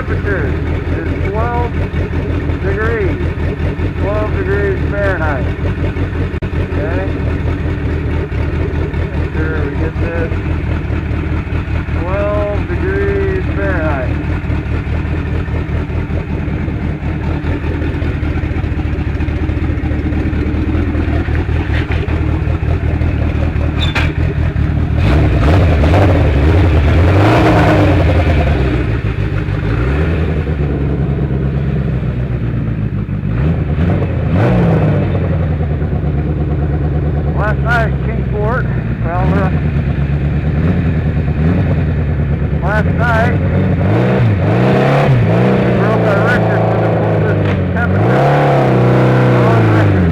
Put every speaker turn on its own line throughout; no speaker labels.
temperature is 12 degrees. 12 degrees Fahrenheit. Okay? Make sure we get this. 12 degrees Fahrenheit. Last night, Kingsport, last night, we broke our record for the coldest temperature on record.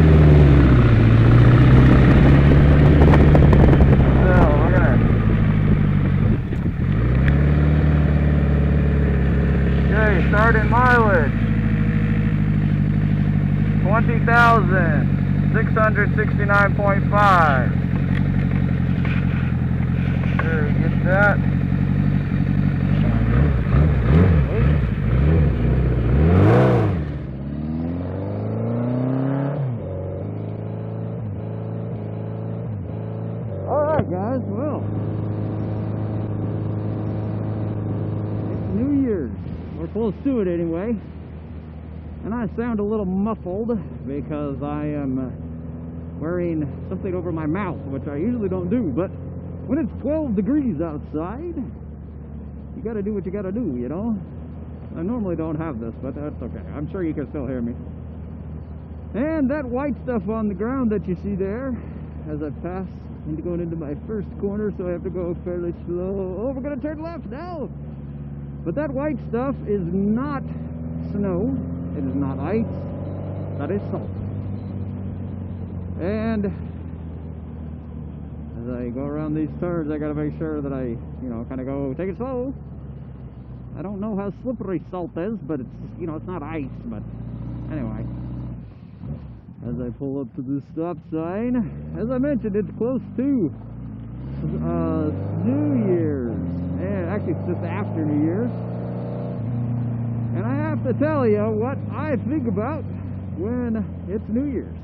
So, we're gonna, okay, starting mileage, 20,669.5. There, get that. Alright guys, well, it's New Year's. We're close to it anyway. And I sound a little muffled because I am wearing something over my mouth, which I usually don't do. But when it's 12 degrees outside, you gotta do what you gotta do, you know? I normally don't have this, but that's okay. I'm sure you can still hear me. And that white stuff on the ground that you see there, as I pass into going into my first corner, so I have to go fairly slow. Oh, we're gonna turn left now! But that white stuff is not snow. It is not ice, that is salt. And as I go around these turns, I gotta make sure that I, kind of go, take it slow. I don't know how slippery salt is, but it's, it's not ice, but anyway. As I pull up to the stop sign, as I mentioned, it's close to New Year's. And actually, it's just after New Year's. And I have to tell you what I think about when it's New Year's.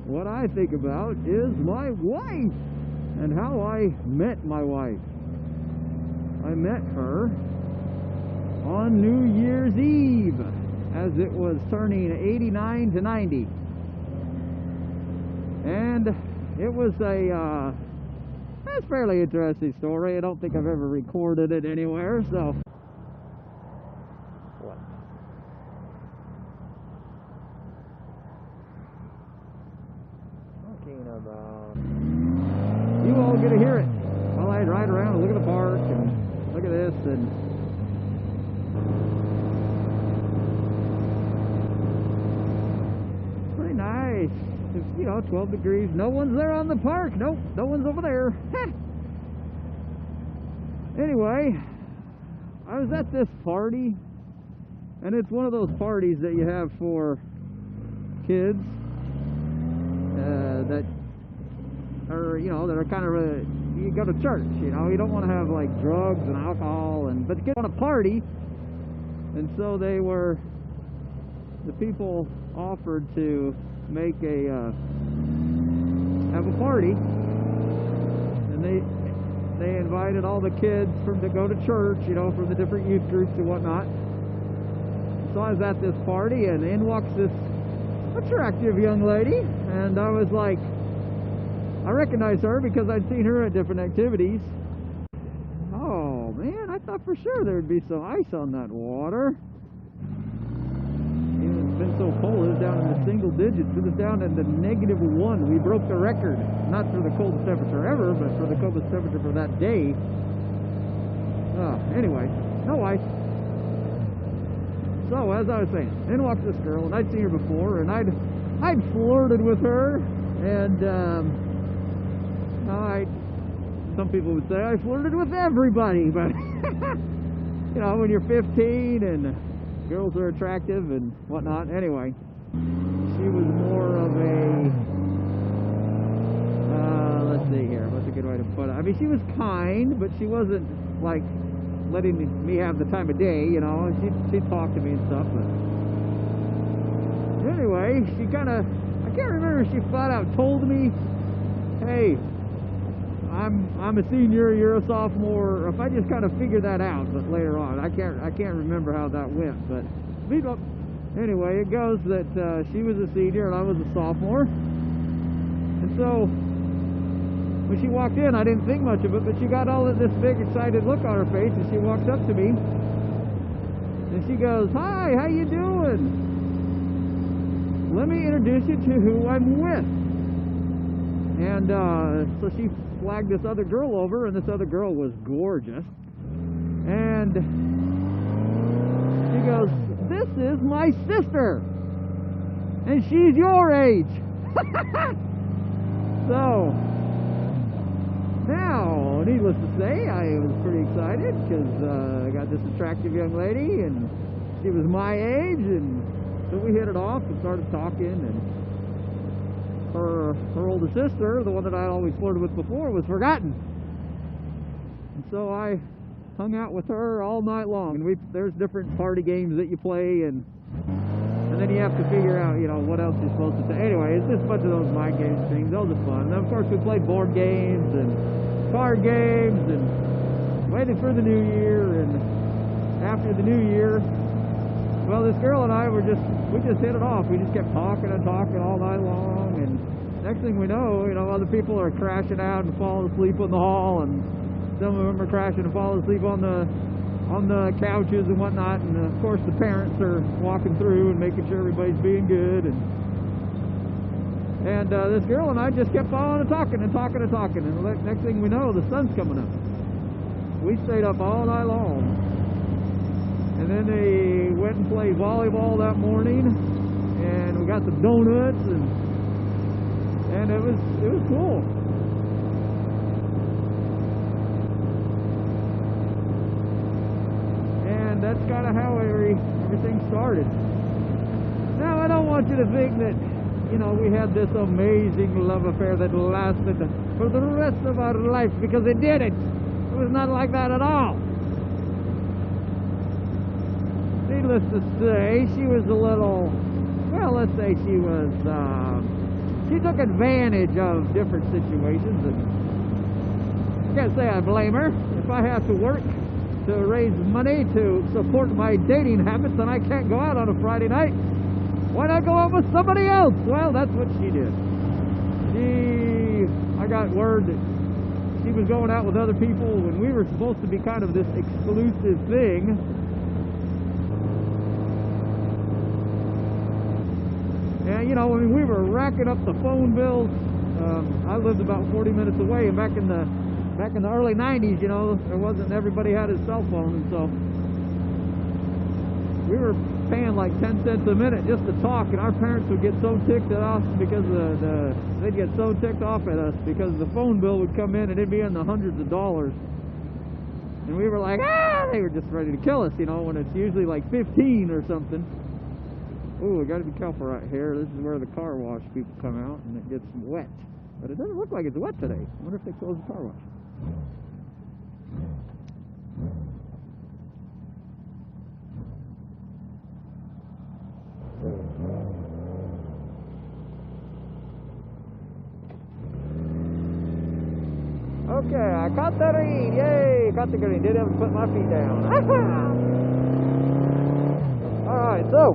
What I think about is my wife and how I met my wife. I met her on New Year's Eve as it was turning 89 to 90. And it was that's a fairly interesting story. I don't think I've ever recorded it anywhere, so. You all get to hear it while I ride around and look at the park and look at this and it's pretty nice. It's 12 degrees. No one's there on the park. Nope, no one's over there. Anyway, I was at this party, and it's one of those parties that you have for kids that are, that are kind of, you go to church, you don't want to have like drugs and alcohol, but you get on a party, and so the people offered to make have a party, and they invited all the kids to go to church, from the different youth groups and whatnot. So I was at this party, and in walks this attractive young lady, and I was like, I recognized her because I'd seen her at different activities. Oh man, I thought for sure there'd be some ice on that water. It's been so cold, it was down in the single digits. It was down in the -1. We broke the record, not for the coldest temperature ever, but for the coldest temperature for that day. Anyway, no ice. So as I was saying, in walks this girl, and I'd seen her before, and I'd flirted with her, and some people would say I flirted with everybody, but when you're 15 and girls are attractive and whatnot. Anyway, she was more of a let's see here, what's a good way to put it? I mean, she was kind, but she wasn't like letting me have the time of day, you know. She'd talk to me and stuff, but anyway, she kind of, I can't remember if she flat out told me, hey, I'm a senior, you're a sophomore, or if I just kind of figured that out, but later on, I can't remember how that went, but anyway, it goes that she was a senior and I was a sophomore, and so when she walked in, I didn't think much of it, but she got all of this big excited look on her face, and she walked up to me, and she goes, hi, how you doing? Let me introduce you to who I'm with. And so she flagged this other girl over, and this other girl was gorgeous. And she goes, this is my sister, and she's your age. So now, needless to say, I was pretty excited because I got this attractive young lady, and she was my age, and so we hit it off and started talking, and her older sister, the one that I always flirted with before, was forgotten. And so I hung out with her all night long, and there's different party games that you play, and then you have to figure out, you know, what else you're supposed to say. Anyway, it's just a bunch of those mind games things. Those are fun. And then, of course, we played board games and card games and waited for the new year. And after the new year, well, this girl and I we just hit it off. We just kept talking and talking all night long. And next thing we know, you know, other people are crashing out and falling asleep in the hall, and some of them are crashing and falling asleep on the couches and whatnot, and of course the parents are walking through and making sure everybody's being good, and this girl and I just kept on and talking, and the next thing we know, the sun's coming up. We stayed up all night long, and then they went and played volleyball that morning, and we got some donuts, and it was cool. That's kind of how everything started. Now, I don't want you to think that, you know, we had this amazing love affair that lasted for the rest of our life, because it didn't. It was not like that at all. Needless to say, she was a little, well, let's say she took advantage of different situations, and I can't say I blame her. If I have to work to raise money to support my dating habits, and I can't go out on a Friday night, why not go out with somebody else? Well, that's what she did. I got word that she was going out with other people when we were supposed to be kind of this exclusive thing. And, you know, I mean, we were racking up the phone bills. I lived about 40 minutes away, and back in the early 90s, you know, everybody had his cell phone, and so we were paying like 10 cents a minute just to talk, and our parents would get so ticked at us because they'd get so ticked off at us because the phone bill would come in and it'd be in the hundreds of dollars, and we were like, they were just ready to kill us, you know, when it's usually like 15 or something. Ooh, we got to be careful right here. This is where the car wash people come out, and it gets wet. But it doesn't look like it's wet today. I wonder if they closed the car wash. Okay, I caught the green. Yay, caught the green. Didn't have to put my feet down. Alright, so,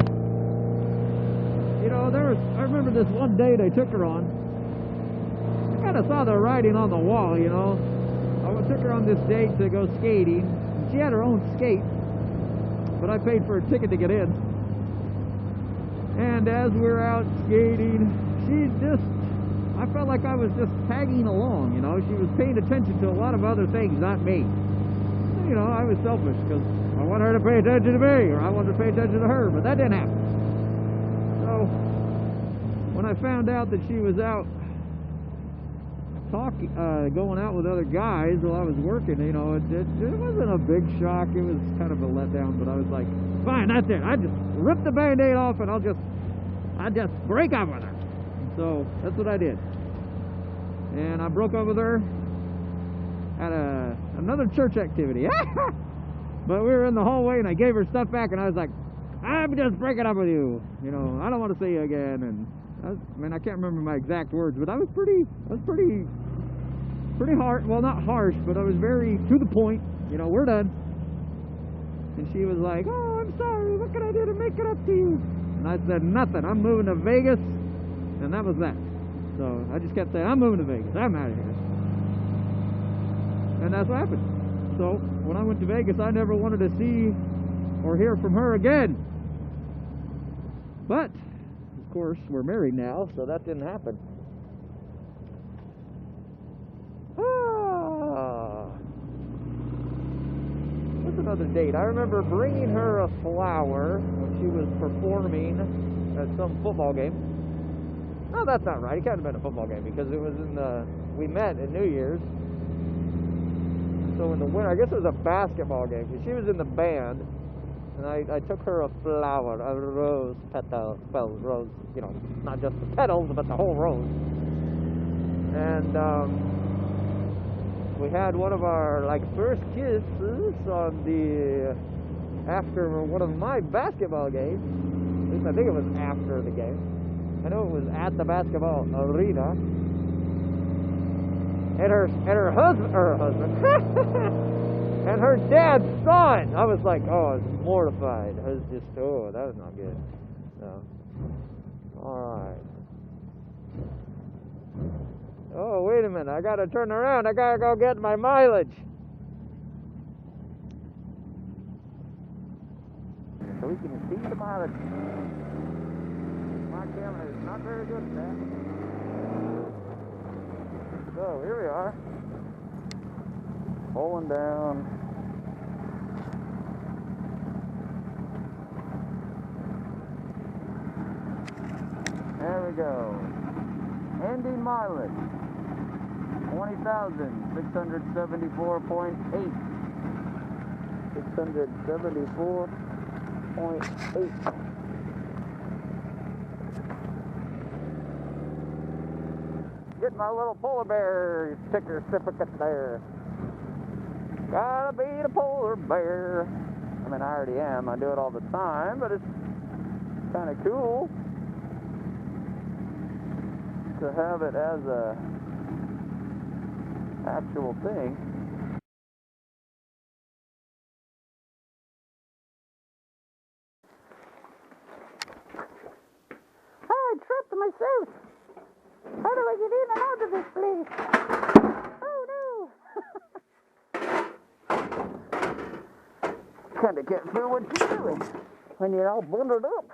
you know, I remember this one date I took her on. I kind of saw the writing on the wall, you know. I took her on this date to go skating. She had her own skate, but I paid for a ticket to get in. And as we were out skating, I felt like I was just tagging along, you know. She was paying attention to a lot of other things, not me. You know, I was selfish because I wanted her to pay attention to me, or I wanted to pay attention to her, but that didn't happen. So, when I found out that she was out going out with other guys while I was working, you know, it wasn't a big shock. It was kind of a letdown, but I was like, fine, that's it. I just ripped the Band-Aid off, and I'll just break up with her. So that's what I did. And I broke up with her at another church activity. But we were in the hallway, and I gave her stuff back, and I was like, I'm just breaking up with you. You know, I don't want to see you again. And I can't remember my exact words, but I was pretty hard. Well, not harsh, but I was very to the point. You know, we're done. And she was like, oh, I'm sorry. What can I do to make it up to you? And I said, nothing. I'm moving to Vegas. And that was that. So I just kept saying, I'm moving to Vegas. I'm out of here. And that's what happened. So when I went to Vegas, I never wanted to see or hear from her again. But, of course, we're married now, so that didn't happen. What's another date? I remember bringing her a flower when she was performing at some football game. No, that's not right. It can't have been a football game because it was we met at New Year's. So in the winter, I guess it was a basketball game because she was in the band. And I took her a flower, a rose petal, well, rose, you know, not just the petals, but the whole rose. And we had one of our, like, first kisses after one of my basketball games. At least I think it was after the game. I know it was at the basketball arena. And her husband, and her dad saw it. I was like, oh, I was mortified. I was just, oh, that was not good. So, alright. Oh, wait a minute. I gotta turn around. I gotta go get my mileage. So we can see the mileage. My camera is not very good at that. So, here we are. Pulling down. There we go. Ending mileage 20,674.8. 674.8. Get my little polar bear sticker certificate there. Gotta be the polar bear. I mean, I already am. I do it all the time, but it's kind of cool to have it as a actual thing. I trapped myself. How do I get in and out of this place? Oh no! Kind of can't feel what you're doing when you're all bundled up.